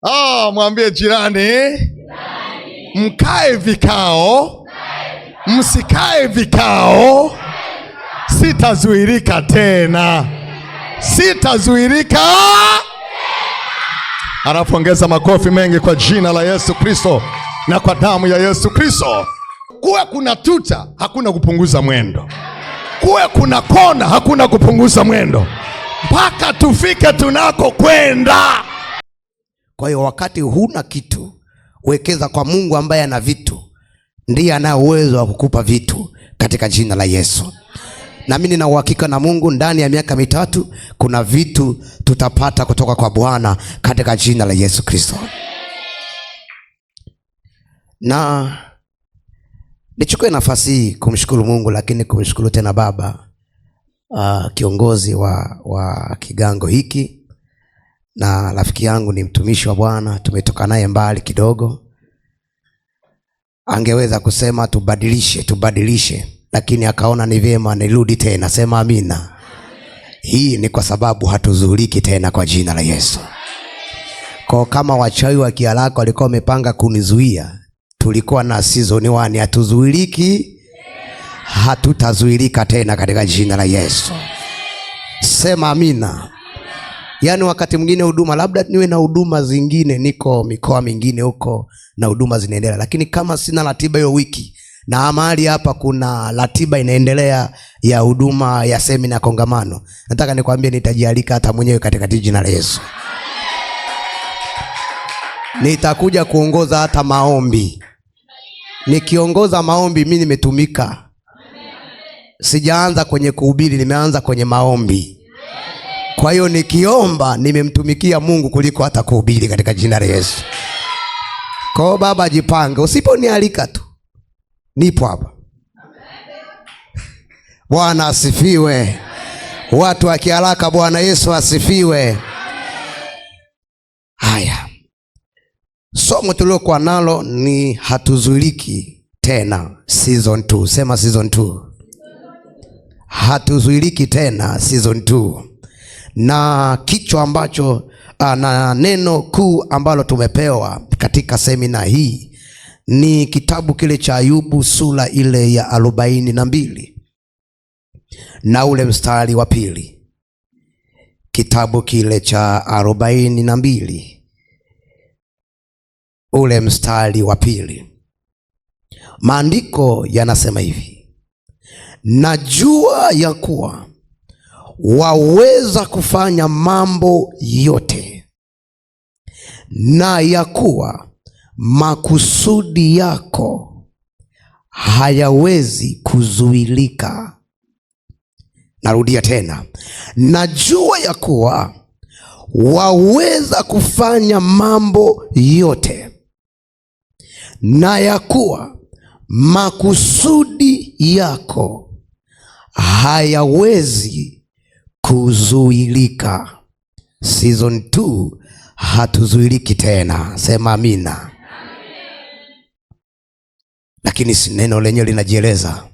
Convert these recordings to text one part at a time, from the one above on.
Mwambie jirani, mkae vikao, msikae vikao, sitazuirika tena. Sitazuirika. Alafu ongeza makofi mengi kwa jina la Yesu Kristo na kwa damu ya Yesu Kristo. Kuwe kuna tuta, hakuna kupunguza mwendo. Kuwe kuna kona, hakuna kupunguza mwendo, mpaka tufike tunako kwenda. Kwa hiyo wakati huna kitu, wekeza kwa Mungu ambaye ana vitu. Ndiye ana uwezo wa kukupa vitu katika jina la Yesu. Na mimi nina uhakika na Mungu, ndani ya miaka 3 kuna vitu tutapata kutoka kwa Bwana katika jina la Yesu Kristo. Na nichukue nafasi hii kumshukuru Mungu, lakini kumshukuru tena baba kiongozi wa kigango hiki, na rafiki yangu, ni mtumishi wa Bwana, tumetoka naye mbali kidogo. Angeweza kusema tubadilishe, lakini akaona ni vyema nirudi tena. Sema amina. Hii ni kwa sababu hatuzuiliki tena kwa jina la Yesu. Kwa kama wachawi wa Kiaraka walikuwa wamepanga kunizuia, tulikuwa na season 1, hatuzuiliki, hatutazuilika tena katika jina la Yesu. Sema amina. Yaani wakati mwingine huduma, labda niwe na huduma zingine, niko mikoa mingine huko na huduma zinaendelea, lakini kama sina ratiba hiyo wiki, na mahali hapa kuna ratiba inaendelea ya huduma ya semina kongamano, nataka nikwambie nitajialika hata mwenyewe katika jina la Yesu. Nitakuja kuongoza hata maombi. Nikiongoza maombi mimi nimetumika. Sijaanza kwenye kuhubiri, nimeanza kwenye maombi. Kwa hiyo nikiomba nimemtumikia Mungu kuliko hata kuhubiri katika jina la Yesu. Kwa baba jipange, usiponialika tu nipo hapa. Bwana asifiwe. Watu wa Kiaraka, Bwana Yesu asifiwe. Haya, somo tuliokuwa nalo ni hatuzuiliki tena season 2. Sema season 2. Hatuzuiliki tena season 2. Na kichwa ambacho na neno kuu ambalo tumepewa katika semina hii ni kitabu kile cha Ayubu, sura ile ya 42 na ule mstari wa 2. Kitabu kile cha 42 ule mstari wa 2. Maandiko yanasema hivi: najua ya kuwa waweza kufanya mambo yote, na ya kuwa makusudi yako hayawezi kuzuilika. Narudia tena, najua ya kuwa waweza kufanya mambo yote, na ya kuwa makusudi yako hayawezi kuzuilika. Season 2 hatuzuiliki tena. Sema amina. Lakini neno lenyewe linajieleza.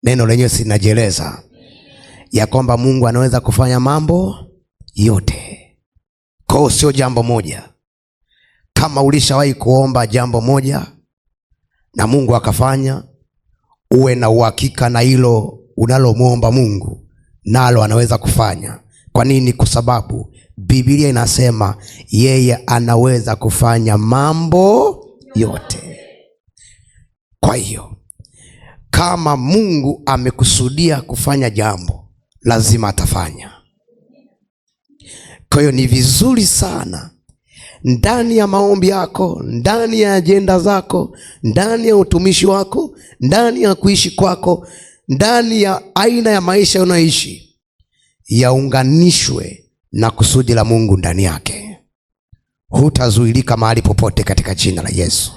Neno lenyewe linajieleza ya kwamba Mungu anaweza kufanya mambo yote. Kwa hiyo sio jambo moja. Kama ulishawahi kuomba jambo moja na Mungu akafanya, uwe na uhakika na hilo unalomwomba Mungu, nalo anaweza kufanya. Kwa nini? Kwa sababu Biblia inasema yeye anaweza kufanya mambo yote. Kwa hiyo kama Mungu amekusudia kufanya jambo, lazima atafanya. Kwa hiyo ni vizuri sana ndani ya maombi yako, ndani ya ajenda zako, ndani ya utumishi wako, ndani ya kuishi kwako, ndani ya aina ya maisha unayoishi, yaunganishwe na kusudi la Mungu ndani yake. Hutazuilika mahali popote katika jina la Yesu.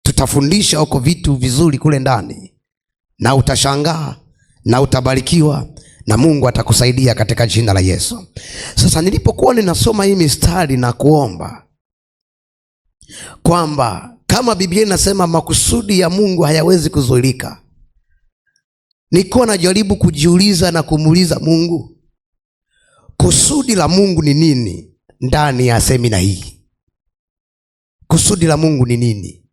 Tutafundisha huko vitu vizuri kule ndani, na utashangaa na utabarikiwa, na Mungu atakusaidia katika jina la Yesu. Sasa nilipokuwa ninasoma hii mistari na kuomba kwamba kama Biblia inasema makusudi ya Mungu hayawezi kuzuilika, nilikuwa najaribu kujiuliza na kumuuliza Mungu, kusudi la Mungu ni nini ndani ya semina hii? kusudi la Mungu ni nini.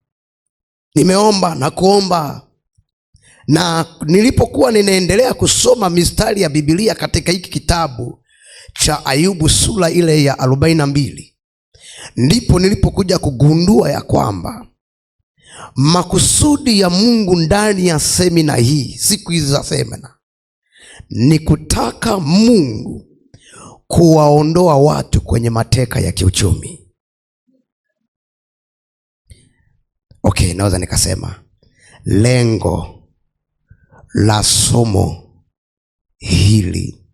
Nimeomba na kuomba, na nilipokuwa ninaendelea kusoma mistari ya Biblia katika hiki kitabu cha Ayubu sura ile ya 42, ndipo nilipokuja kugundua ya kwamba makusudi ya Mungu ndani ya semina hii, siku hizi za semina, ni kutaka Mungu kuwaondoa watu kwenye mateka ya kiuchumi. Okay, naweza nikasema lengo la somo hili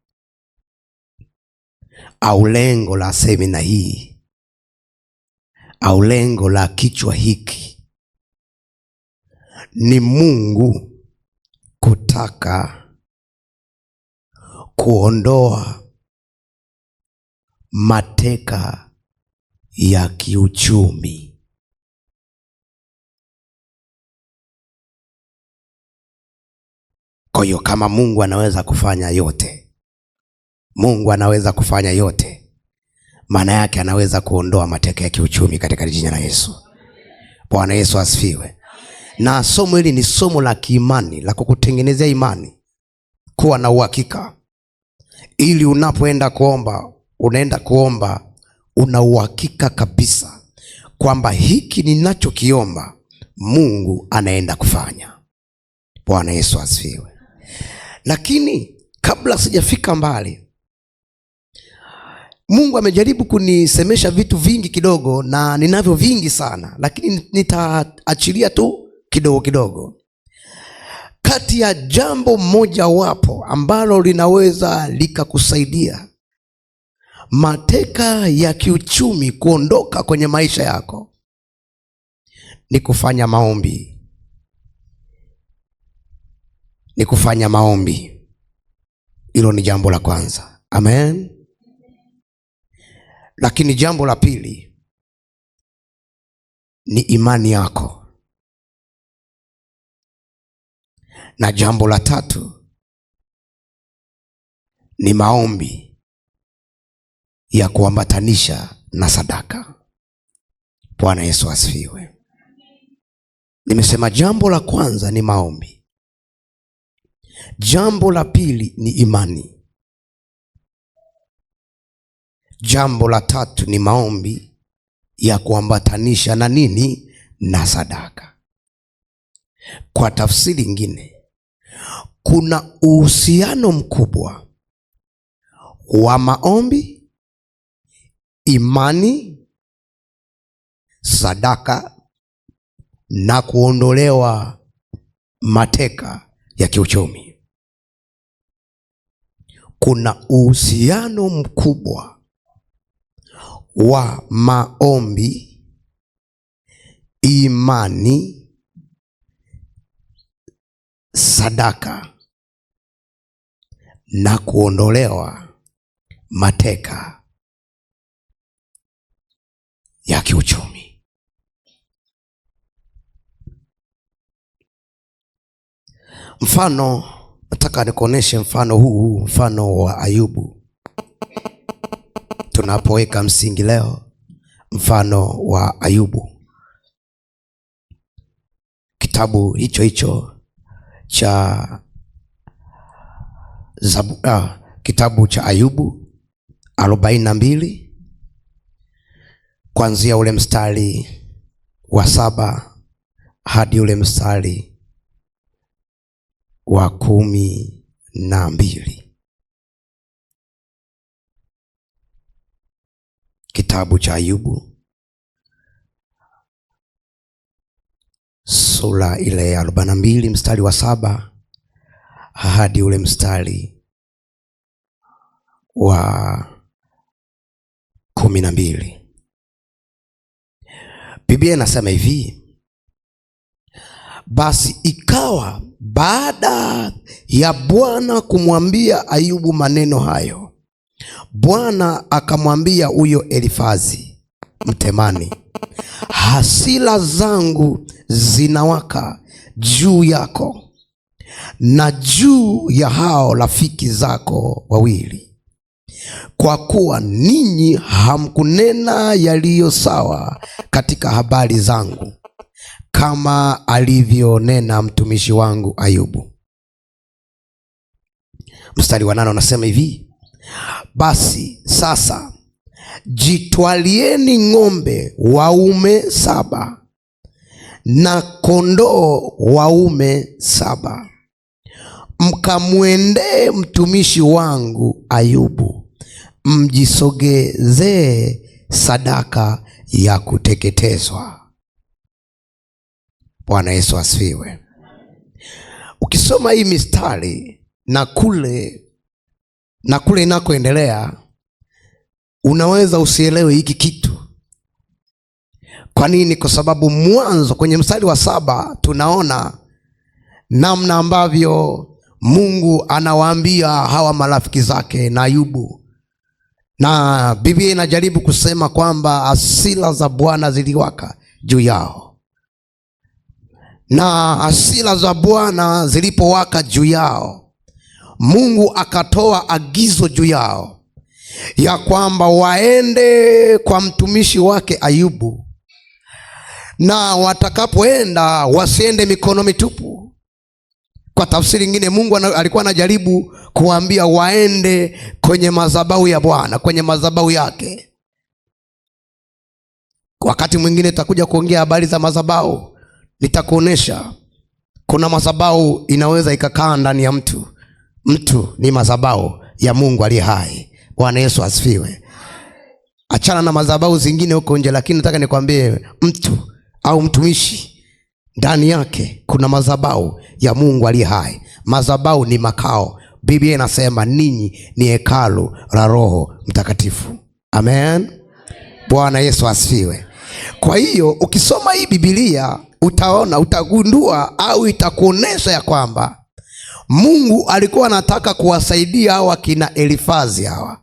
au lengo la semina hii au lengo la kichwa hiki ni Mungu kutaka kuondoa mateka ya kiuchumi. Kwa hiyo kama Mungu anaweza kufanya yote, Mungu anaweza kufanya yote, maana yake anaweza kuondoa mateka ya kiuchumi katika jina la Yesu. Bwana Yesu asifiwe. Na somo hili ni somo la kiimani, la kukutengenezea imani, kuwa na uhakika, ili unapoenda kuomba, unaenda kuomba una uhakika kabisa kwamba hiki ninachokiomba Mungu anaenda kufanya. Bwana Yesu asifiwe. Lakini kabla sijafika mbali, Mungu amejaribu kunisemesha vitu vingi kidogo, na ninavyo vingi sana, lakini nitaachilia tu kidogo kidogo. Kati ya jambo moja wapo ambalo linaweza likakusaidia mateka ya kiuchumi kuondoka kwenye maisha yako ni kufanya maombi. Ni kufanya maombi. Hilo ni jambo la kwanza. Amen. Lakini jambo la pili ni imani yako, na jambo la tatu ni maombi ya kuambatanisha na sadaka. Bwana Yesu asifiwe. Nimesema jambo la kwanza ni maombi, jambo la pili ni imani, jambo la tatu ni maombi ya kuambatanisha na nini? Na sadaka. Kwa tafsiri nyingine, kuna uhusiano mkubwa wa maombi, imani, sadaka na kuondolewa mateka ya kiuchumi. Kuna uhusiano mkubwa wa maombi, imani, sadaka na kuondolewa mateka ya kiuchumi. Mfano, nataka nikuoneshe mfano huu, mfano wa Ayubu. Tunapoweka msingi leo, mfano wa Ayubu, kitabu hicho cha kitabu cha Ayubu 42 kuanzia ule mstari wa 7 hadi ule mstari wa 12. Kitabu cha Ayubu sura ile ya 42 mstari wa 7 hadi ule mstari wa 12. Biblia inasema hivi: basi ikawa baada ya Bwana kumwambia Ayubu maneno hayo, Bwana akamwambia huyo Elifazi Mtemani, hasira zangu zinawaka juu yako na juu ya hao rafiki zako wawili, kwa kuwa ninyi hamkunena yaliyo sawa katika habari zangu, kama alivyonena mtumishi wangu Ayubu. Mstari wa 8 unasema hivi: basi sasa jitwalieni ng'ombe waume 7 na kondoo waume 7, mkamwendee mtumishi wangu Ayubu, mjisogezee sadaka ya kuteketezwa. Bwana Yesu asifiwe. Ukisoma hii mistari na kule inakoendelea, unaweza usielewe hiki kitu. Kwa nini? Kwa sababu mwanzo kwenye mstari wa 7 tunaona namna ambavyo Mungu anawaambia hawa marafiki zake na Ayubu, na Biblia inajaribu kusema kwamba hasira za Bwana ziliwaka juu yao, na hasira za Bwana zilipowaka juu yao, Mungu akatoa agizo juu yao ya kwamba waende kwa mtumishi wake Ayubu, na watakapoenda wasiende mikono mitupu. Kwa tafsiri nyingine, Mungu alikuwa anajaribu kuambia waende kwenye madhabahu ya Bwana, kwenye madhabahu yake. Wakati mwingine tutakuja kuongea habari za madhabahu, nitakuonesha kuna madhabahu inaweza ikakaa ndani ya mtu. Mtu ni madhabahu ya Mungu aliye hai. Bwana Yesu asifiwe. Achana na madhabahu zingine huko nje, lakini nataka nikwambie mtu au mtumishi, ndani yake kuna madhabahu ya Mungu aliye hai. Madhabahu ni makao. Biblia inasema ninyi ni hekalu la Roho Mtakatifu. Amen. Bwana Yesu asifiwe. Kwa hiyo ukisoma hii Biblia utagundua au itakuonesha ya kwamba Mungu alikuwa anataka kuwasaidia hawa kina Elifazi, hawa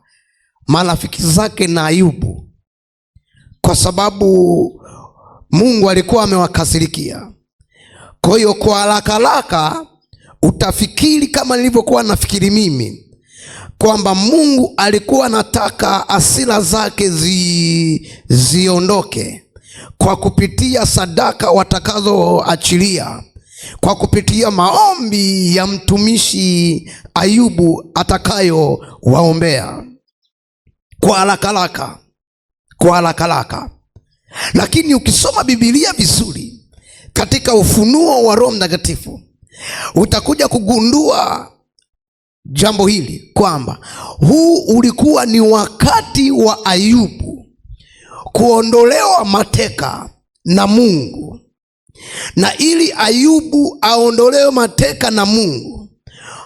marafiki zake na Ayubu, kwa sababu Mungu alikuwa amewakasirikia. Kwa hiyo kwa haraka utafikiri kama nilivyokuwa nafikiri mimi, kwamba Mungu alikuwa anataka hasira zake ziondoke kwa kupitia sadaka watakazoachilia, kwa kupitia maombi ya mtumishi Ayubu atakayo waombea kwa haraka. Lakini ukisoma Biblia vizuri katika ufunuo wa Roho Mtakatifu, utakuja kugundua jambo hili, kwamba huu ulikuwa ni wakati wa Ayubu kuondolewa mateka na Mungu. Na ili Ayubu aondolewe mateka na Mungu,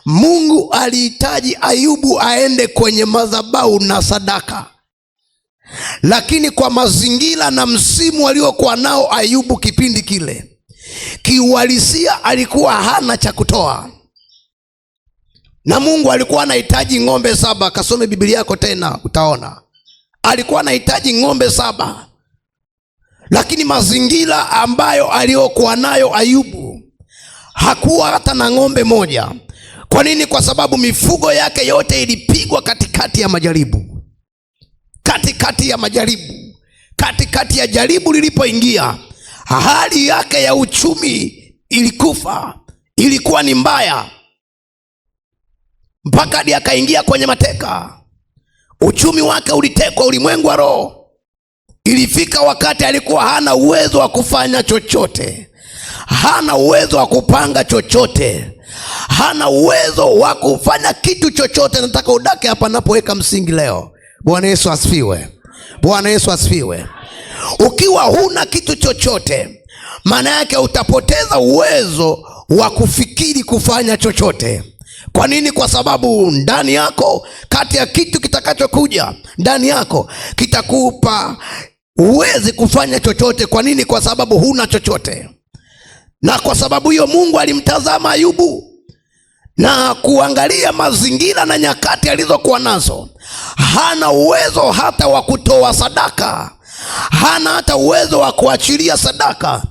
Mungu alihitaji Ayubu aende kwenye madhabahu na sadaka. Lakini kwa mazingira na msimu aliokuwa nao Ayubu kipindi kile, kiuhalisia alikuwa hana cha kutoa, na Mungu alikuwa anahitaji ng'ombe 7. Kasome Biblia yako tena utaona alikuwa anahitaji ng'ombe 7. Lakini mazingira ambayo aliokuwa nayo Ayubu, hakuwa hata na ng'ombe moja. Kwa nini? Kwa sababu mifugo yake yote ilipigwa katikati ya majaribu. Katikati ya jaribu lilipoingia, hali yake ya uchumi ilikufa, ilikuwa ni mbaya, mpaka hadi akaingia kwenye mateka. Uchumi wake ulitekwa, ulimwengu wa roho. Ilifika wakati alikuwa hana uwezo wa kufanya chochote, hana uwezo wa kupanga chochote, hana uwezo wa kufanya kitu chochote. Nataka udake hapa napoweka msingi leo. Bwana Yesu asifiwe. Bwana Yesu asifiwe. Ukiwa huna kitu chochote, maana yake utapoteza uwezo wa kufikiri kufanya chochote. Kwa nini? Kwa sababu ndani yako, kati ya kitu kitakachokuja ndani yako kitakupa uwezi kufanya chochote. Kwa nini? Kwa sababu huna chochote. Na kwa sababu hiyo Mungu alimtazama Ayubu na kuangalia mazingira na nyakati alizokuwa nazo. Hana uwezo hata wa kutoa sadaka, hana hata uwezo wa kuachilia sadaka.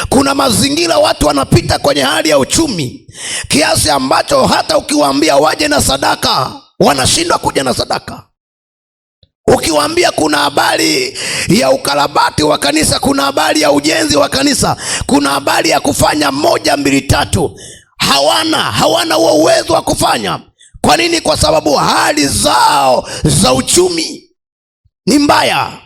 Kuna mazingira watu wanapita kwenye hali ya uchumi kiasi ambacho hata ukiwaambia waje na sadaka, wanashindwa kuja na sadaka. Ukiwaambia kuna habari ya ukarabati wa kanisa, kuna habari ya ujenzi wa kanisa, kuna habari ya kufanya 1, 2, 3, hawana huo uwezo wa kufanya. Kwa nini? Kwa sababu hali zao za uchumi ni mbaya,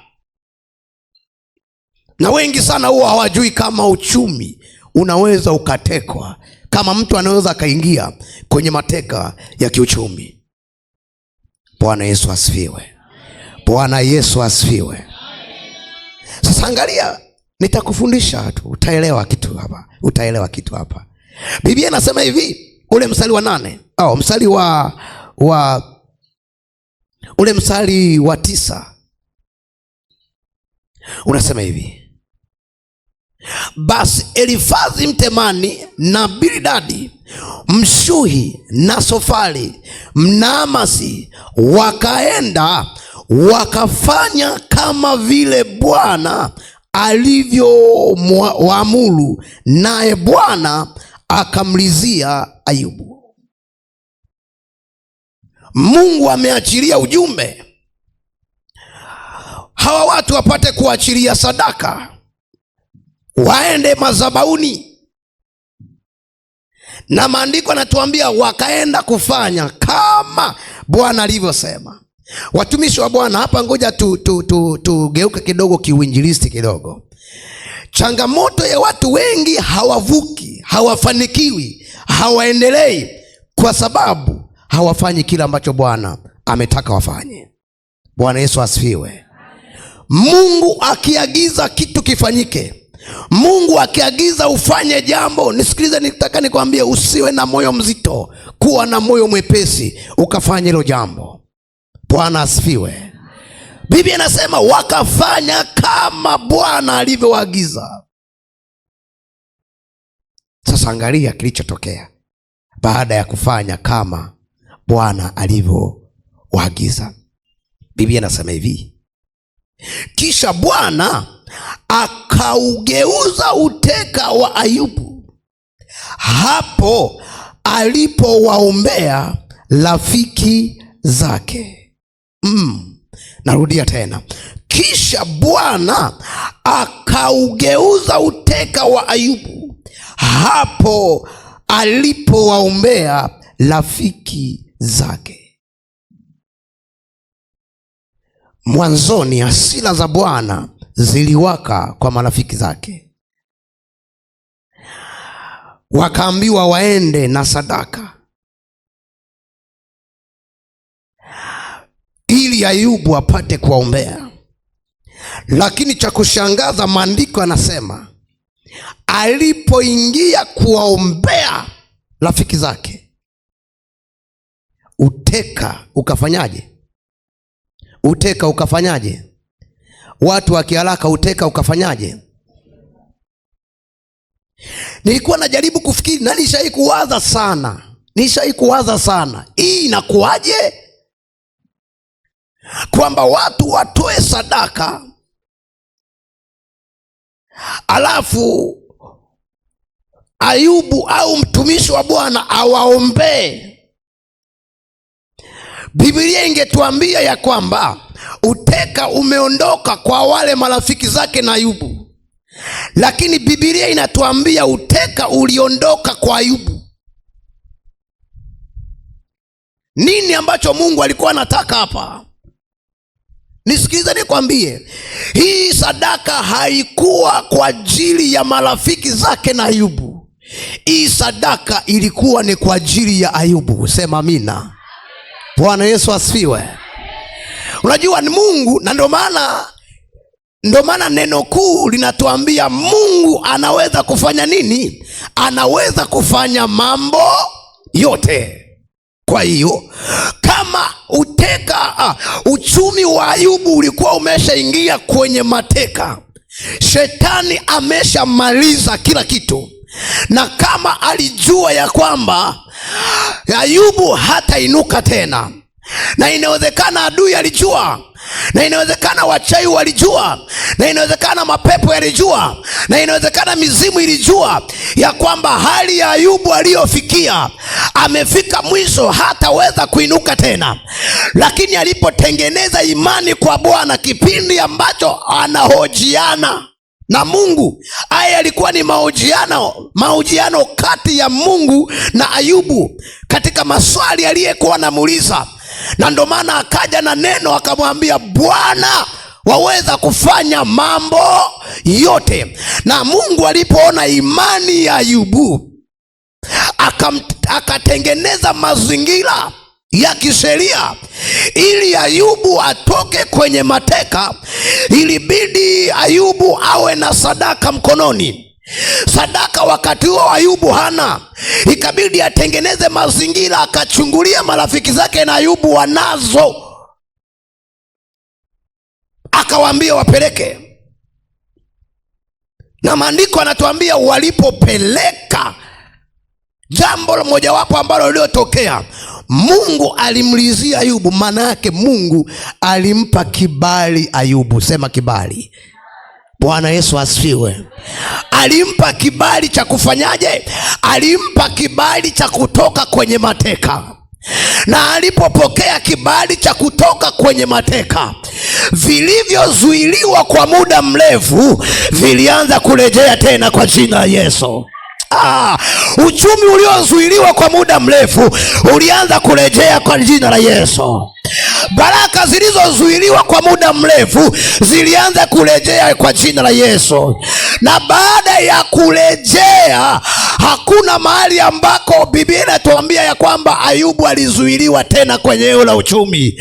na wengi sana huwa hawajui kama uchumi unaweza ukatekwa, kama mtu anaweza akaingia kwenye mateka ya kiuchumi. Bwana Yesu asifiwe. Bwana Yesu asifiwe. Sasa angalia, nitakufundisha tu, utaelewa kitu hapa. Biblia inasema hivi, ule mstari wa 8 au mstari ule mstari wa 9 unasema hivi: basi Elifazi Mtemani na Bildadi Mshuhi na Sofari Mnaamasi wakaenda wakafanya kama vile Bwana alivyowaamuru, naye Bwana akamlizia Ayubu. Mungu ameachilia ujumbe, hawa watu wapate kuachilia sadaka, waende madhabahuni, na maandiko yanatuambia wakaenda kufanya kama Bwana alivyosema. Watumishi wa Bwana hapa, ngoja tugeuke kidogo kiuinjilisti kidogo. Changamoto ya watu wengi, hawavuki, hawafanikiwi, hawaendelei kwa sababu hawafanyi kile ambacho Bwana ametaka wafanye. Bwana Yesu asifiwe. Mungu akiagiza kitu kifanyike, Mungu akiagiza ufanye jambo, nisikilize, nitaka nikwambie, usiwe na moyo mzito, kuwa na moyo mwepesi ukafanya hilo jambo. Bwana asifiwe. Biblia inasema wakafanya kama Bwana alivyoagiza. Sasa angalia kilichotokea baada ya kufanya kama Bwana alivyoagiza. Biblia inasema hivi: kisha Bwana akaugeuza uteka wa Ayubu hapo alipowaombea rafiki zake. Narudia tena, kisha Bwana akaugeuza uteka wa Ayubu hapo alipowaombea rafiki zake. Mwanzoni hasira za Bwana ziliwaka kwa marafiki zake, wakaambiwa waende na sadaka ili Ayubu apate kuwaombea. Lakini cha kushangaza, maandiko yanasema alipoingia kuwaombea rafiki zake, uteka ukafanyaje? Uteka ukafanyaje? Watu wa kiharaka, uteka ukafanyaje? Nilikuwa najaribu kufikiri na nishai kuwaza sana, hii inakuwaje kwamba watu watoe sadaka alafu Ayubu au mtumishi wa Bwana awaombee? Biblia ingetuambia ya kwamba uteka umeondoka kwa wale marafiki zake na Ayubu, lakini Biblia inatuambia uteka uliondoka kwa Ayubu. Nini ambacho Mungu alikuwa anataka hapa? Nisikilize nikwambie, hii sadaka haikuwa kwa ajili ya marafiki zake na Ayubu. Hii sadaka ilikuwa ni kwa ajili ya Ayubu. Sema amina. Bwana Yesu asifiwe. Unajua ni Mungu, na ndio maana neno kuu linatuambia Mungu anaweza kufanya nini? Anaweza kufanya mambo yote. Kwa hiyo kama uchumi wa Ayubu ulikuwa umeshaingia kwenye mateka, shetani ameshamaliza kila kitu, na kama alijua ya kwamba Ayubu hatainuka tena, na inawezekana adui alijua, na inawezekana wachawi walijua, na inawezekana mapepo yalijua, na inawezekana mizimu ilijua ya kwamba hali ya Ayubu aliyofikia, amefika mwisho, hataweza kuinuka tena. Lakini alipotengeneza imani kwa Bwana, kipindi ambacho anahojiana na Mungu, haya yalikuwa ni mahojiano kati ya Mungu na Ayubu katika maswali aliyekuwa anamuuliza. Na ndo maana akaja na neno akamwambia, Bwana waweza kufanya mambo yote. Na Mungu alipoona imani ya Ayubu, akatengeneza mazingira ya kisheria ili Ayubu atoke kwenye mateka. Ilibidi Ayubu awe na sadaka mkononi. Sadaka wakati huo Ayubu hana, ikabidi atengeneze mazingira, akachungulia marafiki zake na Ayubu wanazo, akawaambia wapeleke. Na maandiko anatuambia walipopeleka, jambo mojawapo ambalo lililotokea, Mungu alimlizia Ayubu. Maana yake Mungu alimpa kibali Ayubu. Sema kibali. Bwana Yesu asifiwe. Alimpa kibali cha kufanyaje? Alimpa kibali cha kutoka kwenye mateka. Na alipopokea kibali cha kutoka kwenye mateka, vilivyozuiliwa kwa muda mrefu vilianza kurejea tena kwa jina la Yesu. Uchumi uliozuiliwa kwa muda mrefu ulianza kurejea kwa jina la Yesu. Baraka zilizozuiliwa kwa muda mrefu zilianza kurejea kwa jina la Yesu. Na baada ya kurejea, hakuna mahali ambako Biblia inatuambia ya kwamba Ayubu alizuiliwa tena kwenye eneo la uchumi.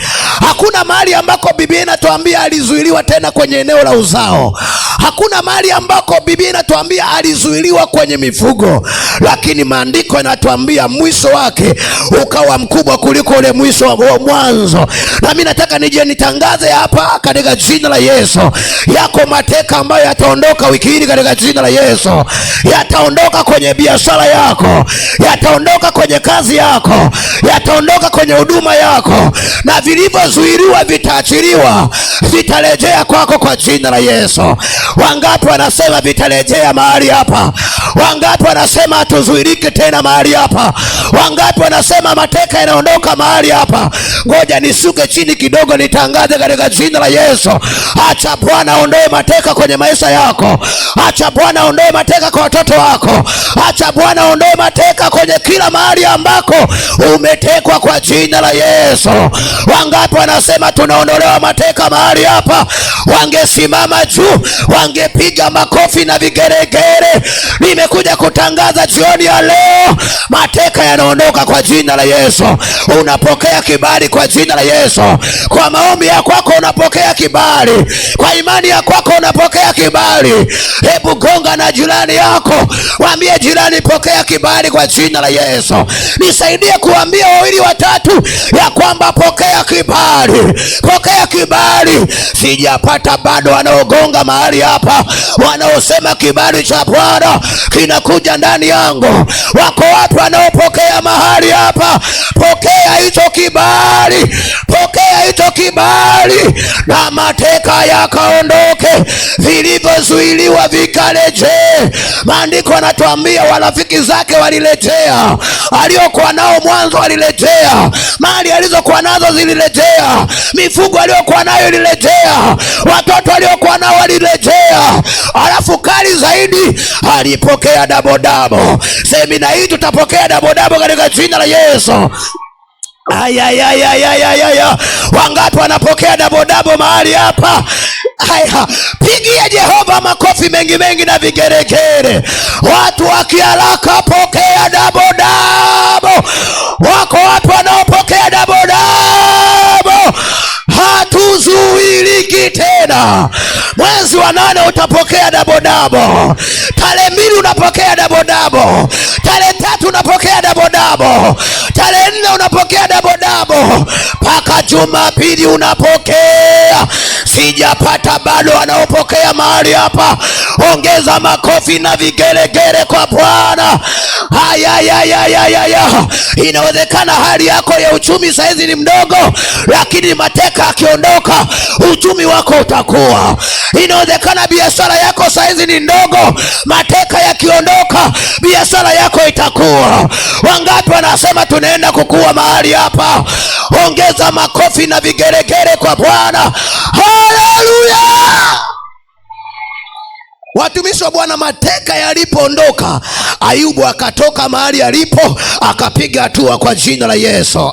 Hakuna mahali ambako Biblia inatuambia alizuiliwa tena kwenye eneo la uzao. Hakuna mahali ambako Biblia inatuambia alizuiliwa kwenye mifugo. Lakini maandiko yanatuambia mwisho wake ukawa mkubwa kuliko ule mwisho wa mwanzo. Na mimi nataka nije nitangaze hapa katika jina la Yesu, yako mateka ambayo yataondoka wiki hii katika jina la Yesu. Yataondoka kwenye biashara yako, yataondoka kwenye kazi yako, yataondoka kwenye huduma yako, na vilivyozuiliwa vitaachiliwa, vitarejea kwako kwa jina la Yesu. Wangapi wanasema vitarejea mahali hapa? Wangapi wanasema hatuzuilike tena mahali hapa? Wangapi wanasema mateka yanaondoka mahali hapa? Ngoja nishuke chini kidogo nitangaze katika jina la Yesu. Acha Bwana aondoe mateka kwenye maisha yako. Acha Bwana aondoe mateka kwa watoto wako. Acha Bwana aondoe mateka kwenye kila mahali ambako umetekwa kwa jina la Yesu. Wangapi wanasema tunaondolewa mateka mahali hapa? Wangesimama juu, wangepiga makofi na vigeregere. Nimekuja kutangaza jioni ya leo, mateka yanaondoka kwa jina la Yesu. Unapokea kibali kwa jina la Yesu. Kwa maombi ya kwako unapokea kibali, kwa imani ya kwako unapokea kibali. Hebu gonga na jirani yako, waambie jirani, pokea kibali kwa jina la Yesu. Nisaidie kuambia wawili watatu ya kwamba pokea kibali, pokea kibali. Sijapata bado wanaogonga mahali hapa, wanaosema kibali cha Bwana kinakuja ndani yangu. Wako watu wanaopokea mahali hapa. Pokea hicho kibali, pokea hicho kibali, na mateka yakaondoke, vilivyozuiliwa vikarejee. Maandiko yanatuambia warafiki zake walirejea, aliokuwa nao mwanzo walirejea, mali alizokuwa nazo zilirejea, mifugo aliyokuwa nayo ilirejea, watoto aliokuwa nao walirejea. Alafu kali zaidi, alipokea dabodabo. Semina hii tutapokea dabodabo katika jina la Yesu. Ayayayayayaya, wangapi wanapokea dabodabo mahali hapa? Haya, pigia Jehova makofi mengi mengi na vigeregere. Watu wakiharaka, pokea dabodabo. Wako watu wanaopokea dabodabo. Hatuzuiliki tena. Mwezi wa 8 utapokea dabodabo. Tarehe 2 unapokea dabodabo. Tarehe 3 unapokea dabodabo. Tarehe 4 unapokea dabodabo. Mpaka Jumapili unapokea. Sijapata bado wanaopokea mahali hapa. Ongeza makofi na vigelegele kwa Bwana. Haya. Inawezekana hali yako ya uchumi saizi ni mdogo, lakini mateka akiondoka uchumi wako utakuwa. Inawezekana biashara yako saizi ni ndogo, mateka yakiondoka biashara yako itakuwa. Wangapi wanasema tunaenda kukua mahali hapa? Ongeza makofi na vigelegele kwa Bwana. Haleluya! Watumishi wa Bwana, mateka yalipoondoka, Ayubu akatoka mahali alipo, akapiga hatua kwa jina la Yesu.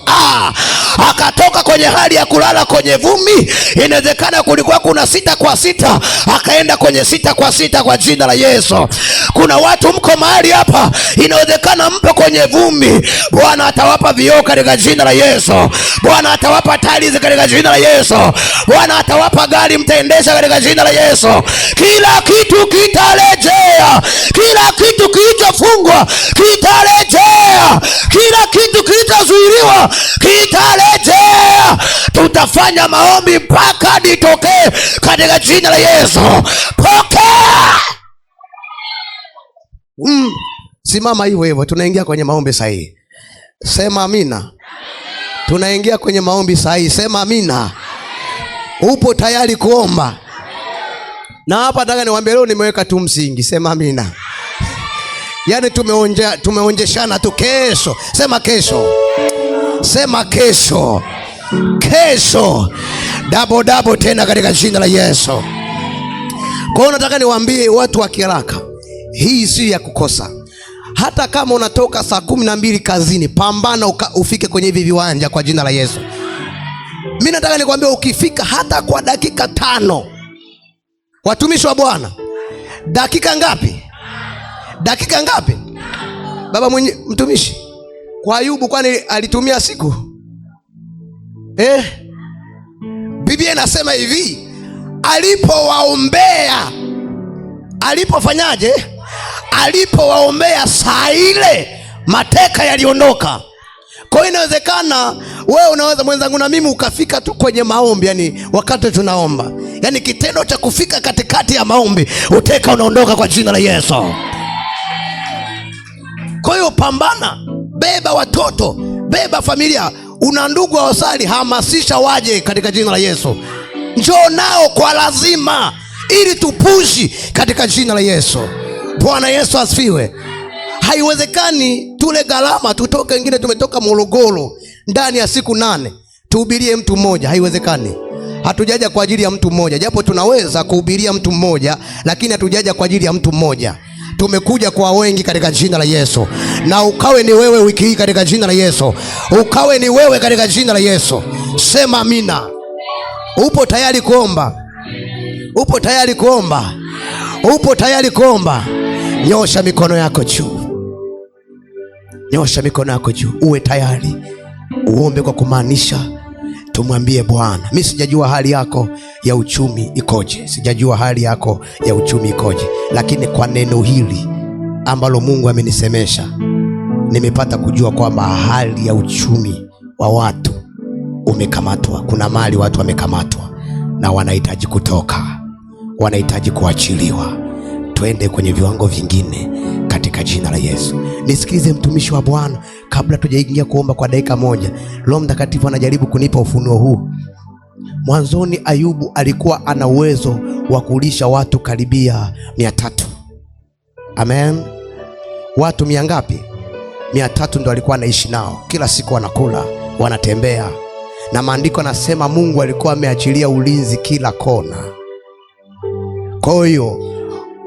Akatoka kwenye hali ya kulala kwenye vumbi. Inawezekana kulikuwa kuna 6 kwa 6, akaenda kwenye 6 kwa 6 kwa jina la Yesu. Kuna watu mko mahali hapa, inawezekana mpo kwenye vumbi. Bwana atawapa vioo katika jina la Yesu. Bwana atawapa tiles katika jina la Yesu. Bwana atawapa gari mtaendesha katika jina la Yesu. Kila kitu kitarejea. Kila kitu kilichofungwa kitarejea. Kila kitu kilichozuiliwa kitarejea. Tutafanya maombi mpaka litokee katika jina la Yesu. Pokea. Simama hivyo, tunaingia kwenye maombi sahihi. Sema amina. Tunaingia kwenye maombi sahihi. Sema amina. Upo tayari kuomba? Na hapa nataka niwaambie leo nimeweka tu msingi. Sema amina. Yaani tumeonjeshana tu kesho. Sema kesho. Sema kesho. Kesho double tena katika jina la Yesu. Kwa hiyo nataka niwaambie watu wa Kiraka, hii si ya kukosa. Hata kama unatoka saa 12 kazini, pambana ufike kwenye hivi viwanja kwa jina la Yesu. Mimi nataka nikwambie, ukifika hata kwa dakika 5, watumishi wa Bwana, dakika ngapi? Dakika ngapi? Baba mtumishi, kwa Ayubu kwani alitumia siku? Biblia inasema hivi, alipowaombea, alipofanyaje? Alipowaombea saa ile mateka yaliondoka. Kwa hiyo inawezekana wewe unaweza mwenzangu na mimi ukafika tu kwenye maombi, yani wakati tunaomba, yani kitendo cha kufika katikati ya maombi, uteka unaondoka kwa jina la Yesu. Kwa hiyo pambana, beba watoto, beba familia. Una ndugu wasali, hamasisha waje katika jina la Yesu. Njoo nao kwa lazima ili tupushi katika jina la Yesu. Bwana Yesu asifiwe. Haiwezekani tule gharama tutoke, wengine tumetoka Morogoro ndani ya siku 8 tuhubirie mtu mmoja. Haiwezekani. Hatujaja kwa ajili ya mtu mmoja, japo tunaweza kuhubiria mtu mmoja, lakini hatujaja kwa ajili ya mtu mmoja. Tumekuja kwa wengi katika jina la Yesu. Na ukawe ni wewe wiki hii katika jina la Yesu. Ukawe ni wewe katika jina la Yesu. Sema amina. Upo tayari kuomba? Upo tayari kuomba? Upo tayari kuomba? Nyosha mikono yako juu. Nyosha mikono yako juu. Uwe tayari. Uombe kwa kumaanisha. Tumwambie Bwana, mimi sijajua hali yako ya uchumi ikoje. Sijajua hali yako ya uchumi ikoje. Lakini kwa neno hili ambalo Mungu amenisemesha, nimepata kujua kwamba hali ya uchumi wa watu umekamatwa. Kuna mali watu wamekamatwa na wanahitaji kutoka. Wanahitaji kuachiliwa. Twende kwenye viwango vingine katika jina la Yesu. Nisikilize mtumishi wa Bwana, kabla tujaingia kuomba kwa dakika 1. Roho Mtakatifu anajaribu kunipa ufunuo huu. Mwanzoni Ayubu alikuwa ana uwezo wa kulisha watu karibia 300. Amen. Watu 100 ngapi? 300 ndio alikuwa anaishi nao. Kila siku wanakula, wanatembea. Na maandiko yanasema Mungu alikuwa ameachilia ulinzi kila kona. Kwa hiyo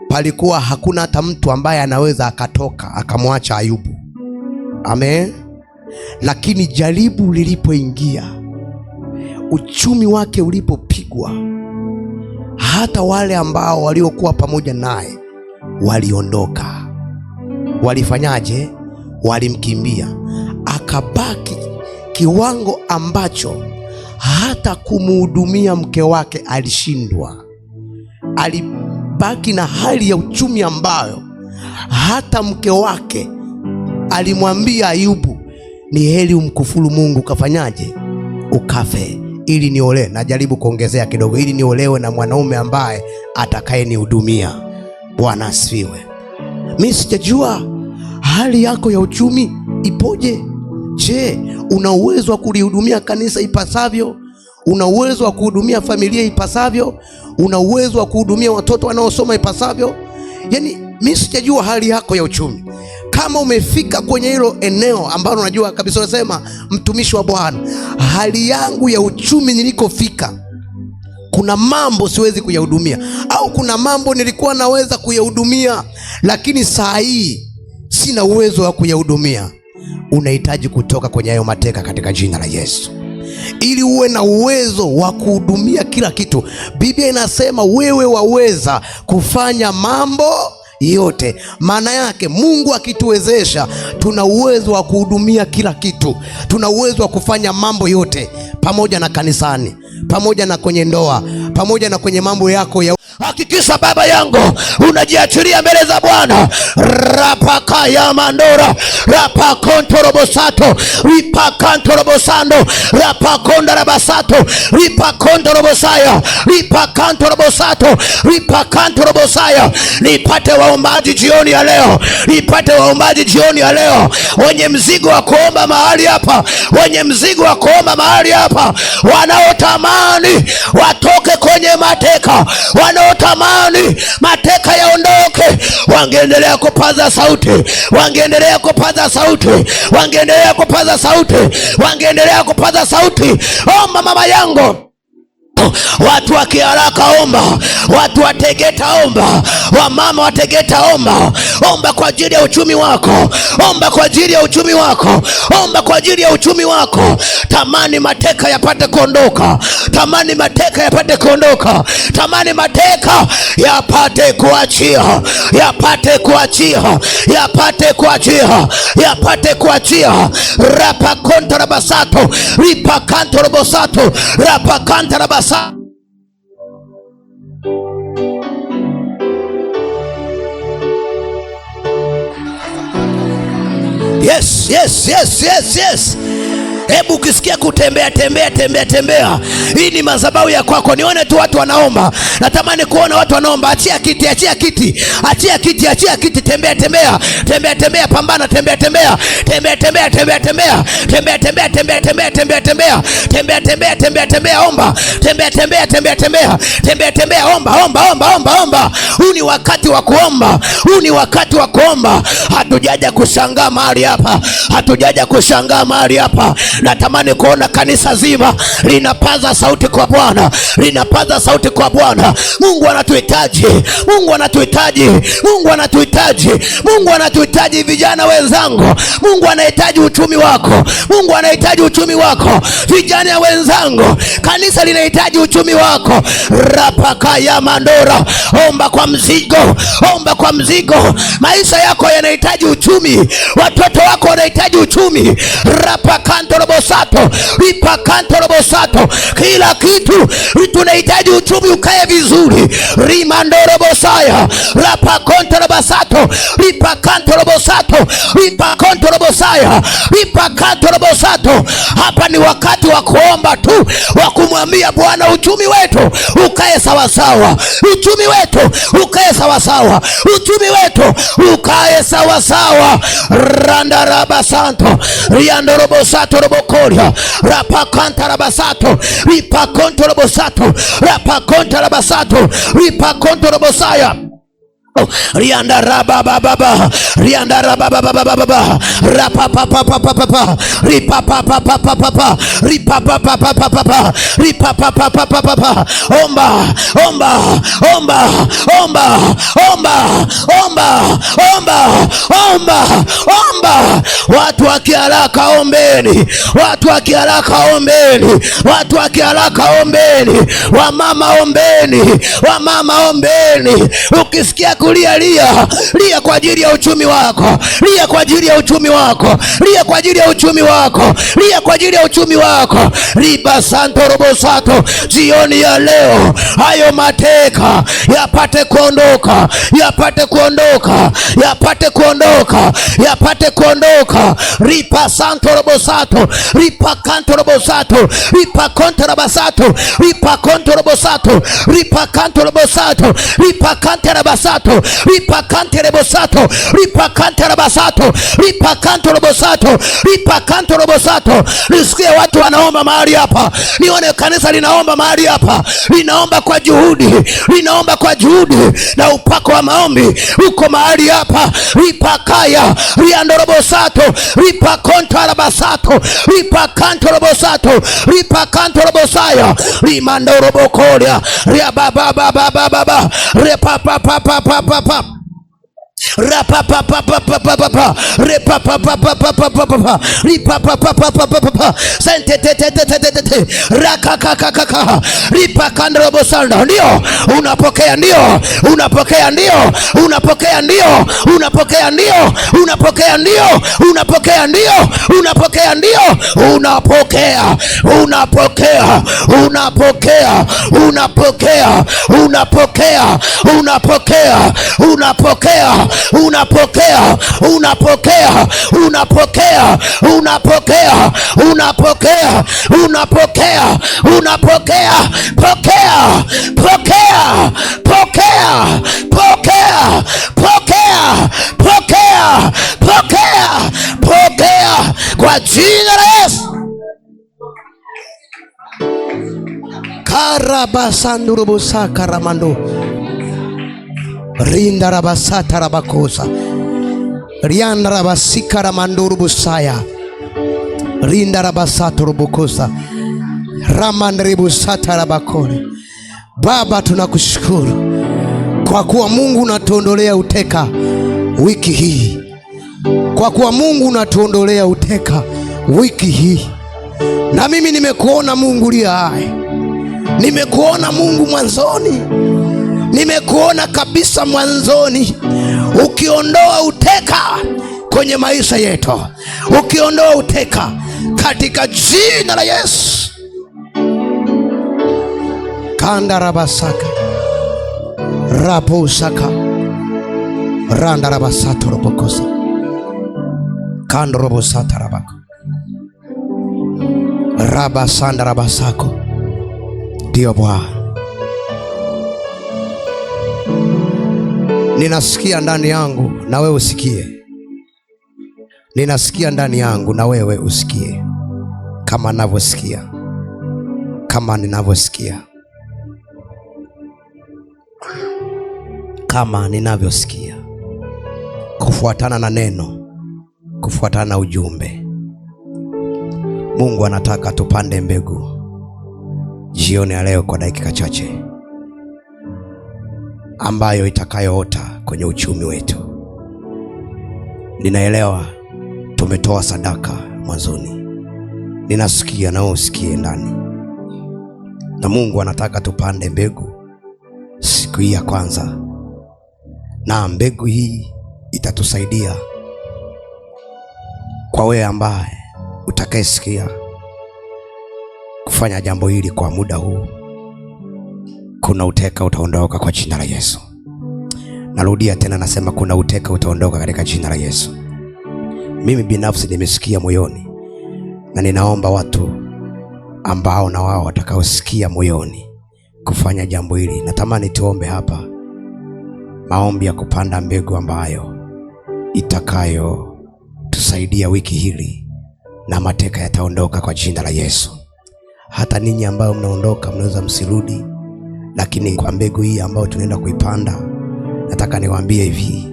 palikuwa hakuna hata mtu ambaye anaweza akatoka akamwacha Ayubu. Amen. Lakini jaribu lilipoingia, uchumi wake ulipopigwa, hata wale ambao waliokuwa pamoja naye waliondoka. Walifanyaje? Walimkimbia. Akabaki kiwango ambacho hata kumhudumia mke wake alishindwa. Alibaki na hali ya uchumi ambayo hata mke wake alimwambia Ayubu, ni heri umkufuru Mungu ukafanyaje, ukafe, ili niolewe. Najaribu kuongezea kidogo, ili niolewe na mwanaume ambaye atakaye nihudumia. Bwana asifiwe. Mimi sijajua hali yako ya uchumi ipoje. Je, una uwezo wa kulihudumia kanisa ipasavyo? Una uwezo wa kuhudumia familia ipasavyo? Una uwezo wa kuhudumia watoto wanaosoma ipasavyo? Yaani mimi sijajua hali yako ya uchumi. Kama umefika kwenye hilo eneo ambalo unajua kabisa, unasema mtumishi wa Bwana, hali yangu ya uchumi nilikofika, kuna mambo siwezi kuyahudumia, au kuna mambo nilikuwa naweza kuyahudumia lakini saa hii sina uwezo wa kuyahudumia. Unahitaji kutoka kwenye hayo mateka katika jina la Yesu, ili uwe na uwezo wa kuhudumia kila kitu. Biblia inasema wewe waweza kufanya mambo yote. Maana yake Mungu akituwezesha, tuna uwezo wa kuhudumia kila kitu. Tuna uwezo wa kufanya mambo yote, pamoja na kanisani, pamoja na kwenye ndoa, pamoja na kwenye mambo yako ya hakikisha baba yangu unajiachilia mbele za Bwana. Rapaka ya mandora rapakontorobosato ripakantorobosando rapakondarabasato ripakondorobosaya ripakantorobosato ripakantorobosaya. Nipate waombaji jioni ya leo, nipate waombaji jioni ya leo wenye mzigo wa kuomba mahali hapa, wenye mzigo wa kuomba mahali hapa, wanaotamani watoke kwenye mateka, wanaotamani mateka yaondoke. Wangeendelea kupaza sauti, wangeendelea kupaza sauti, wangeendelea kupaza sauti, wangeendelea kupaza sauti. Omba mama yangu. Watu wa Kiharaka omba, watu wa Tegeta omba, wamama wa Tegeta omba. Omba kwa ajili ya uchumi wako, omba kwa ajili ya uchumi wako, omba kwa ajili ya uchumi wako. Tamani mateka yapate kuondoka, tamani mateka yapate kuondoka, tamani mateka yapate kuachia, yapate kuachia, yapate kuachia, yapate kuachia. Rapa kontrabasato ripa kantorobosato rapa kantarabasato. Yes, yes, yes, yes, yes. Hebu ukisikia kutembea tembea tembea tembea, hii ni madhabahu ya kwako. Nione tu watu wanaomba, natamani kuona watu wanaomba. Achia kiti, achia kiti, achia kiti, achia kiti. Tembea tembea tembea tembea, pambana, tembea tembea tembea tembea tembea tembea tembea tembea tembea tembea tembea tembea tembea tembea tembea tembea, omba, tembea tembea tembea tembea tembea tembea, omba omba omba omba omba. Huu ni wakati wa kuomba, huu ni wakati wa kuomba. Hatujaja kushangaa mahali hapa, hatujaja kushangaa mahali hapa. Natamani kuona kanisa zima linapaza sauti kwa Bwana, linapaza sauti kwa Bwana. Mungu anatuhitaji, Mungu anatuhitaji, Mungu anatuhitaji, Mungu anatuhitaji vijana wenzangu. Mungu anahitaji uchumi wako, Mungu anahitaji uchumi wako. Vijana wenzangu, kanisa linahitaji uchumi wako. Rapaka ya mandora, omba kwa mzigo, omba kwa mzigo. Maisha yako yanahitaji uchumi, watoto wako wanahitaji uchumi. Rapakantorobosato ripakantorobosato, kila kitu tunahitaji uchumi ukae vizuri. Rimandorobosaya rapakontorobosato ripakantorobosato ripakontorobosaya ripakantorobosato. Hapa ni wakati wa kuomba tu, wa kumwambia Bwana, uchumi wetu ukae sawa sawa, uchumi wetu ukae sawa sawa, uchumi wetu ukae sawa sawa. Randarabasanto riandorobosato robokoria rapakantarabasato ripakontorobosato rapakontarabasato ripakontorobosaya. Rianda raba baba, rianda raba baba baba, rapa papa papa papa, ripa papa papa papa, ripa papa papa papa, ripa papa papa papa. Omba omba omba omba omba omba omba omba omba. Watu wa Kiharaka ombeni, watu wa Kiharaka ombeni, watu wa Kiharaka ombeni, wamama ombeni, wamama ombeni. Ukisikia kulia, lia. Lia kwa ajili ya uchumi wako. Lia kwa ajili ya uchumi wako. Lia kwa ajili ya uchumi wako. Lia kwa ajili ya uchumi wako. Riba santo robo sato. Jioni ya leo hayo mateka yapate kuondoka, yapate kuondoka, yapate kuondoka, yapate kuondoka. Ripa santo robo sato. Ripa kanto robo sato. Ripa konto robo sato. Ripa konto robo sato. Ripa kanto robo sato. Ripa kante robo sato. Ripa kante robo sato. Ripa kante robo sato. Ripa kanto robo sato. Ripa kanto robo sato. Nisikie watu wanaomba mahali hapa. Nione kanisa linaomba mahali hapa. Linaomba kwa juhudi. Linaomba kwa juhudi na upako wa maombi uko mahali hapa. Ripa kaya. Riando robo sato. Ripa konto robo sato. Ripa kanto robo sato. Ripa kanto robo saya. Rimando robo kolia. Ria ba ba ba ba ba ba ba. Repa pa pa pa pa pa pa. Rapa pa pa pa pa pa pa pa. Repa pa pa pa pa pa pa pa. Ripa pa pa pa pa pa pa. Sente te te te te te te. Raka ka ka ka ka. Ripa kandrobo sanda. Ndio unapokea, ndio unapokea, ndio unapokea, ndio unapokea, ndio unapokea, ndio unapokea, ndio unapokea, ndio unapokea, unapokea, unapokea, unapokea, unapokea, unapokea, unapokea, unapokea, unapokea, unapokea, unapokea, unapokea, unapokea, unapokea. Pokea, pokea, pokea, pokea, pokea, pokea, pokea, pokea kwa jina la Yesu. Karabasandurubusa karamando. Rinda rabasata rabakosa. Rianda rabasika ramandurubusaya. Rinda rabasata rubukosa. Ramandribusata rabakore. Baba, tunakushukuru kwa kuwa Mungu unatuondolea uteka wiki hii. Kwa kuwa Mungu unatuondolea uteka wiki hii. Na mimi nimekuona Mungu liye hai. Nimekuona Mungu mwanzoni. Nimekuona kabisa mwanzoni ukiondoa uteka kwenye maisha yetu. Ukiondoa uteka katika jina la Yesu. Kanda rabasaka. Rapo saka. Randa rabasato robokosa. Kando robosata rabako. Rabasanda rabasako. Ndio Bwana. Ninasikia ndani yangu na wewe usikie. Ninasikia ndani yangu na wewe usikie. Kama ninavyosikia. Kama ninavyosikia. Kama ninavyosikia. Kufuatana na neno. Kufuatana na ujumbe. Mungu anataka tupande mbegu jioni ya leo kwa dakika chache, ambayo itakayoota kwenye uchumi wetu. Ninaelewa tumetoa sadaka mwanzoni. Ninasikia na usikie ndani. Na Mungu anataka tupande mbegu siku hii ya kwanza. Na mbegu hii itatusaidia kwa wewe ambaye utakayesikia kufanya jambo hili kwa muda huu. Kuna uteka utaondoka kwa jina la Yesu. Narudia tena, nasema kuna uteka utaondoka katika jina la Yesu. Mimi binafsi nimesikia moyoni, na ninaomba watu ambao na wao watakaosikia moyoni kufanya jambo hili. Natamani tuombe hapa maombi ya kupanda mbegu ambayo itakayo tusaidia wiki hili, na mateka yataondoka kwa jina la Yesu. Hata ninyi ambao mnaondoka mnaweza msirudi, lakini kwa mbegu hii ambayo tunaenda kuipanda, nataka niwaambie hivi,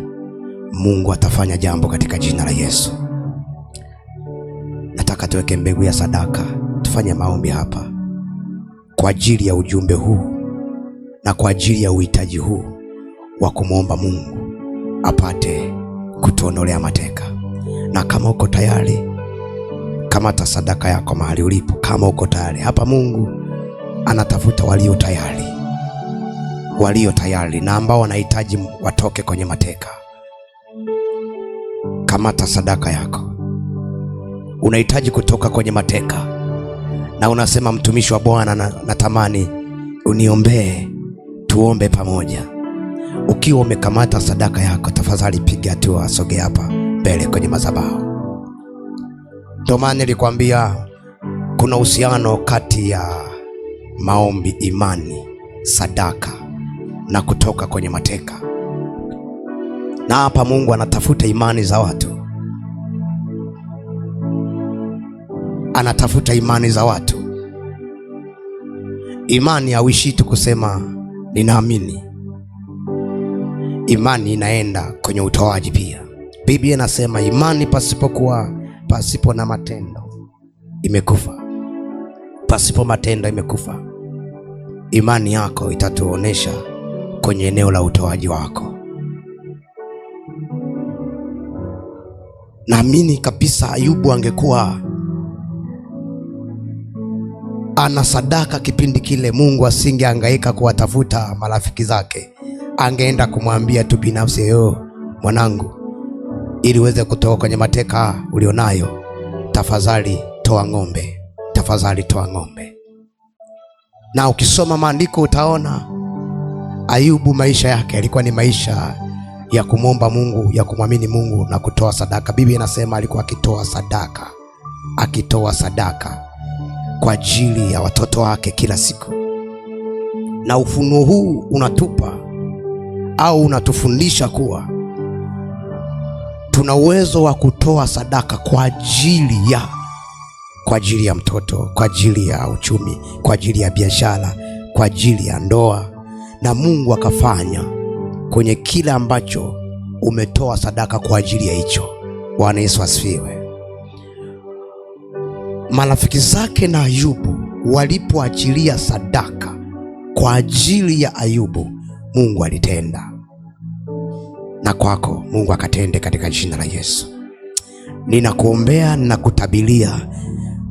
Mungu atafanya jambo katika jina la Yesu. Nataka tuweke mbegu ya sadaka, tufanye maombi hapa kwa ajili ya ujumbe huu na kwa ajili ya uhitaji huu wa kumwomba Mungu apate kutuondolea mateka. Na kama uko tayari, kamata sadaka yako mahali ulipo. Kama uko tayari, hapa Mungu anatafuta walio tayari. walio tayari na ambao wanahitaji watoke kwenye mateka. Kamata sadaka yako. Unahitaji kutoka kwenye mateka na unasema, mtumishi wa Bwana, natamani uniombee, tuombe pamoja. Ukiwa umekamata sadaka yako, tafadhali piga hatua, sogea hapa mbele kwenye madhabahu. Ndio maana nilikwambia kuna uhusiano kati ya maombi, imani, sadaka na kutoka kwenye mateka. Na hapa Mungu anatafuta imani za watu. Anatafuta imani za watu. Imani hauishi tu kusema ninaamini. Imani inaenda kwenye utoaji pia. Biblia inasema imani pasipo na matendo imekufa. Pasipo matendo imekufa. Imani yako itatuonesha kwenye eneo la utoaji wako. Naamini kabisa Ayubu angekuwa ana sadaka kipindi kile, Mungu asingehangaika kuwatafuta marafiki zake. Angeenda kumwambia tu binafsi, mwanangu, ili uweze kutoka kwenye mateka ulionayo, tafadhali toa ng'ombe, tafadhali toa ng'ombe. Na ukisoma maandiko utaona Ayubu maisha yake yalikuwa ni maisha ya kumwomba Mungu, ya kumwamini Mungu na kutoa sadaka. Biblia inasema alikuwa akitoa sadaka kwa ajili ya watoto wake kila siku. Na ufunuo huu unatupa au unatufundisha kuwa tuna uwezo wa kutoa sadaka kwa ajili ya mtoto, kwa ajili ya uchumi, kwa ajili ya biashara, kwa ajili ya ndoa, na Mungu akafanya kwenye kile ambacho umetoa sadaka kwa ajili ya hicho. Bwana Yesu asifiwe. Marafiki zake na Ayubu walipoachilia sadaka kwa ajili ya Ayubu, Mungu alitenda. Na kwako Mungu akatende katika jina la Yesu. Ninakuombea na kutabilia,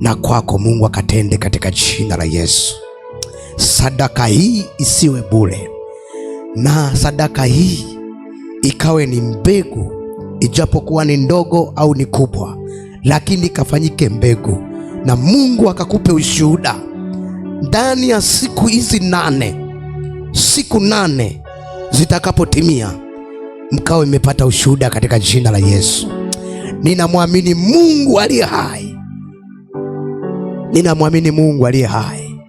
na kwako Mungu akatende katika jina la Yesu. Sadaka hii isiwe bure, na sadaka hii ikawe ni mbegu, ijapokuwa ni ndogo au ni kubwa, lakini ikafanyike mbegu, na Mungu akakupe ushuhuda ndani ya siku hizi 8. Siku 8 zitakapotimia, mkawe mmepata ushuhuda katika jina la Yesu. Ninamwamini Mungu aliye hai. Ninamwamini Mungu aliye hai.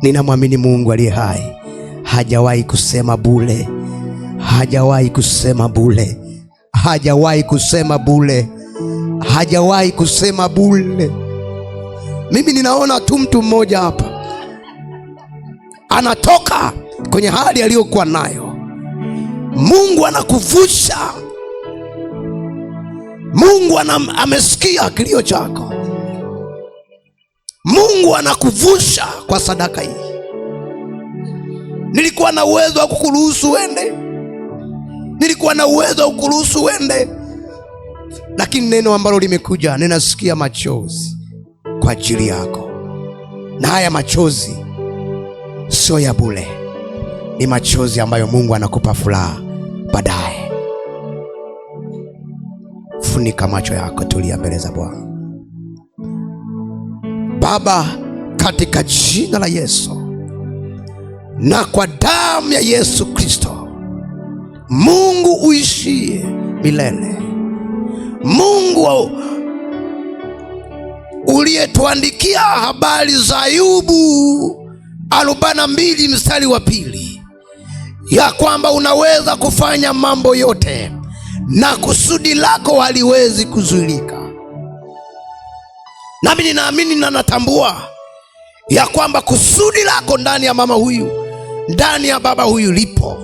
Ninamwamini Mungu aliye hai. Hajawahi kusema bure. Hajawahi kusema bure. Hajawahi kusema bure. Hajawahi kusema bure. Mimi ninaona tu mtu mmoja hapa anatoka kwenye hali aliyokuwa nayo. Mungu anakuvusha. Mungu amesikia kilio chako. Mungu anakuvusha kwa sadaka hii. Nilikuwa na uwezo wa kukuruhusu uende. Nilikuwa na uwezo wa kukuruhusu uende. Lakini neno ambalo limekuja, ninasikia machozi kwa ajili yako. Na haya machozi sio ya bure. Ni machozi ambayo Mungu anakupa furaha baadaye. Funika macho yako, tulia mbele za Bwana. Baba, katika jina la Yesu na kwa damu ya Yesu Kristo, Mungu uishie milele, Mungu uliyetuandikia habari za Ayubu 42 mstari wa 2, ya kwamba unaweza kufanya mambo yote na kusudi lako haliwezi kuzuilika. Nami ninaamini na natambua ya kwamba kusudi lako ndani ya mama huyu, ndani ya baba huyu lipo,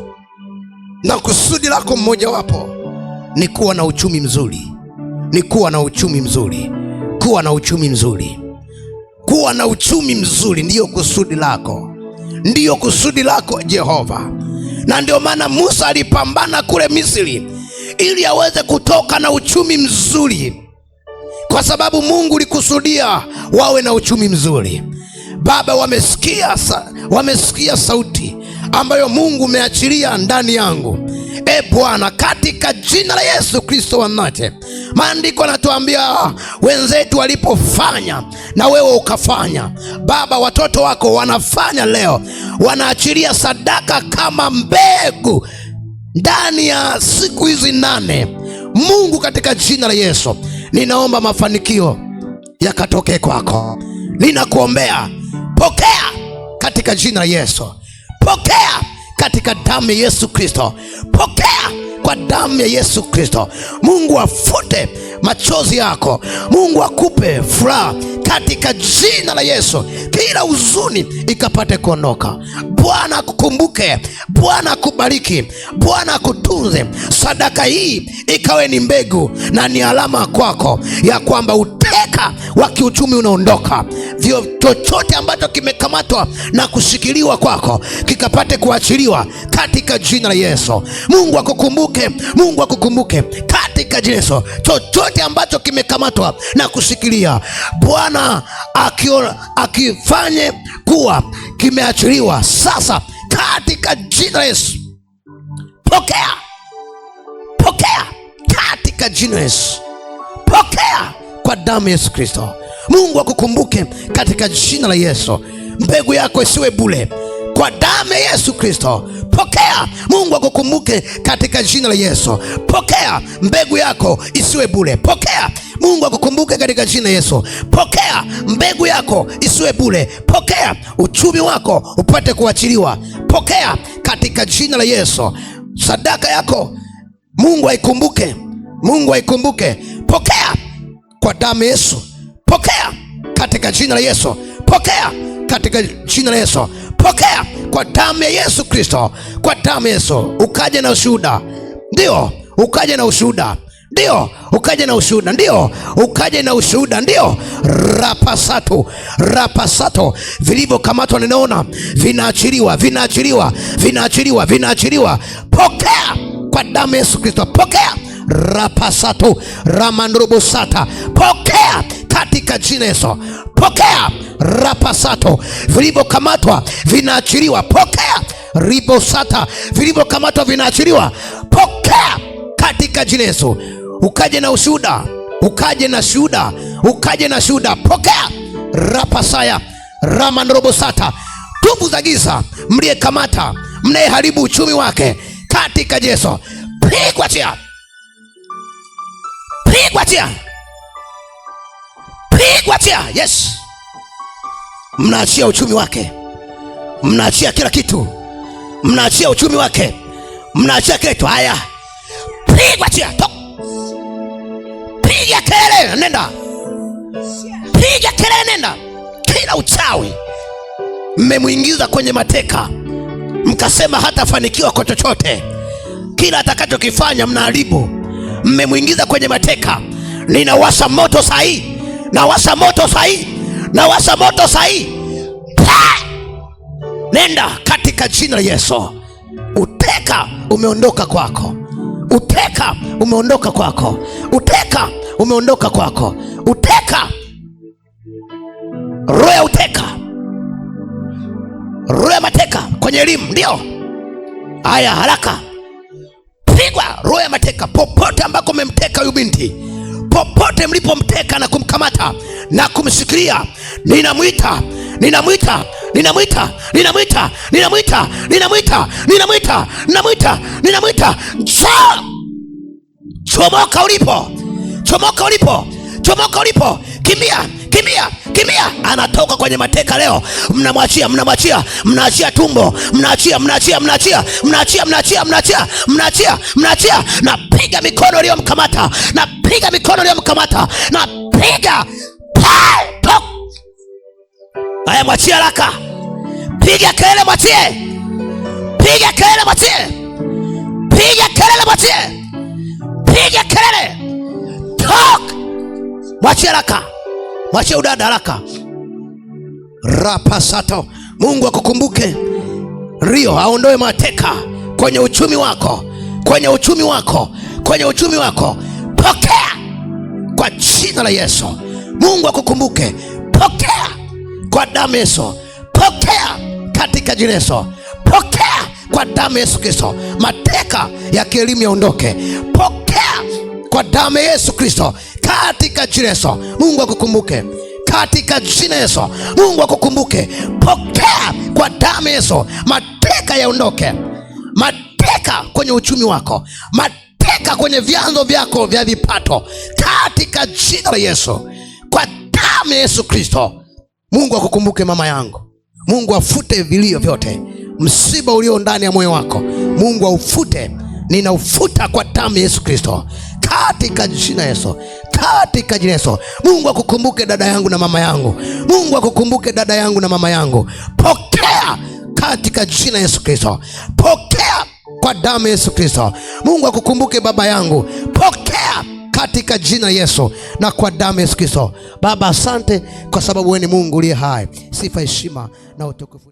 na kusudi lako mmoja wapo ni kuwa na uchumi mzuri. Ni kuwa na uchumi mzuri. Kuwa na uchumi mzuri. Kuwa na uchumi mzuri ndiyo kusudi lako. Ndiyo kusudi lako Jehova. Na ndio maana Musa alipambana kule Misri ili aweze kutoka na uchumi mzuri, kwa sababu Mungu alikusudia wawe na uchumi mzuri. Baba, wamesikia sauti ambayo Mungu umeachilia ndani yangu. Bwana, katika jina la Yesu Kristo wa Nazareti. Maandiko yanatuambia wenzetu walipofanya na wewe ukafanya. Baba, watoto wako wanafanya leo, wanaachilia sadaka kama mbegu ndani ya siku hizi 8. Mungu, katika jina la Yesu, ninaomba mafanikio yakatokee kwako. Ninakuombea, pokea katika jina la Yesu. Pokea katika damu ya Yesu Kristo. Pokea kwa damu ya Yesu Kristo. Mungu afute machozi yako. Mungu akupe furaha katika jina la Yesu. Kila huzuni ikapate kuondoka. Bwana akukumbuke, Bwana akubariki, Bwana akutunze. Sadaka hii ikawe ni mbegu na ni alama kwako ya kwamba uteka wa kiuchumi unaondoka. Chochote ambacho kimekamatwa na kushikiliwa kwako kikapate kuachiliwa katika jina la Yesu. Mungu akukumbuke, Mungu akukumbuke katika jina la Yesu. Chochote ambacho kimekamatwa na kushikilia, Bwana akifanye kuwa kimeachiliwa sasa katika jina la Yesu. Pokea, pokea katika jina la Yesu. Pokea kwa damu ya Yesu Kristo. Mungu akukumbuke katika jina la Yesu. Mbegu yako isiwe bure kwa damu ya Yesu Kristo. Pokea. Mungu akukumbuke katika jina la Yesu. Pokea mbegu yako isiwe bure. Pokea. Mungu akukumbuke katika jina la Yesu. Pokea mbegu yako isiwe bure. Pokea uchumi wako upate kuachiliwa. Pokea katika jina la Yesu. Sadaka yako Mungu aikumbuke. Mungu aikumbuke. Pokea kwa damu ya Yesu. Pokea katika jina la Yesu. Pokea katika jina la Yesu. Pokea kwa damu ya Yesu Kristo. Kwa damu ya Yesu. Ukaje na ushuhuda. Ndio, ukaje na ushuhuda. Ndio, ukaje na ushuhuda. Ndio, ukaje na ushuhuda. Ndio. Rapasato, rapasato. Vilivyokamatwa ninaona vinaachiliwa, vinaachiliwa, vinaachiliwa, vinaachiliwa. Pokea kwa damu ya Yesu Kristo. Pokea. Rapasato, ramandrobosata. Pokea katika jina Yesu. Pokea. Rapasato, vilivyokamatwa vinaachiliwa. Pokea. Ribosata, vilivyokamatwa vinaachiliwa. Pokea katika jina Yesu. Ukaje na ushuhuda, ukaje na shuhuda, ukaje na shuhuda. Pokea. Rapasaya, ramandrobosata. Tubu za giza mliyekamata, mnayeharibu uchumi wake katika Yesu, pigwa chia, pigwa chia, pigwa chia. Yes, mnaachia uchumi wake, mnaachia kila kitu, mnaachia uchumi wake, mnaachia kila kitu. Haya, pigwa chia, piga kelele, nenda, piga kelele, nenda. Kila uchawi mmemuingiza kwenye mateka, mkasema hatafanikiwa kwa chochote, kila atakachokifanya mnaharibu. Mmemuingiza kwenye mateka. Ninawasha moto sahi, nawasha moto sahi, nawasha moto sahi. Nenda katika jina la Yesu. Uteka umeondoka kwako. Uteka umeondoka kwako. Uteka umeondoka kwako. Uteka, roho ya uteka, roho ya mateka kwenye elimu. Ndio haya, haraka pigwa roho ya mateka. Popote ambako mmemteka huyu binti, popote mlipomteka na kumkamata na kumshikilia, ninamwita, ninamwita, ninamwita, ninamwita, ninamwita, ninamwita, ninamwita, ninamwita, ninamwita. Njoo, chomoka ulipo, chomoka ulipo, chomoka ulipo. Kimbia, kimbia, kimbia. Anatoka kwenye mateka leo. Mnamwachia, mnamwachia, mnaachia tumbo, mnaachia, mnaachia, mnaachia, mnaachia, mnaachia, mnaachia, mnaachia, mnaachia. Napiga mikono iliyomkamata, napiga mikono iliyomkamata, napiga. Haya, mwachie haraka. Piga kelele, mwachie. Piga kelele, mwachie. Piga kelele, mwachie. Piga kelele. Talk. Mwachie haraka. Mwachie udada haraka. Rapasato. Mungu akukumbuke. Rio aondoe mateka kwenye uchumi wako, kwenye uchumi wako, kwenye uchumi wako. Pokea kwa jina la Yesu. Mungu akukumbuke. Pokea kwa damu ya Yesu. Pokea katika jina la Yesu. Pokea kwa damu ya Yesu Kristo. Mateka ya kielimu yaondoke. Pokea kwa damu ya Yesu Kristo, katika jina la Yesu. Mungu akukumbuke katika jina la Yesu. Mungu akukumbuke. Pokea kwa damu ya Yesu. Mateka yaondoke. Mateka kwenye uchumi wako, mateka kwenye vyanzo vyako vya vipato, katika jina la Yesu, kwa damu ya Yesu Kristo. Mungu akukumbuke mama yangu. Mungu afute vilio vyote, msiba ulio ndani ya moyo wako, Mungu aufute. Ninaufuta kwa damu ya Yesu Kristo, katika jina la Yesu, katika jina la Yesu. Mungu akukumbuke dada yangu na mama yangu. Mungu akukumbuke dada yangu na mama yangu. Pokea katika jina la Yesu Kristo. Pokea kwa damu ya Yesu Kristo. Mungu akukumbuke baba yangu. Pokea katika jina la Yesu na kwa damu ya Yesu Kristo. Baba, asante kwa sababu wewe ni Mungu uliye hai. Sifa, heshima na utukufu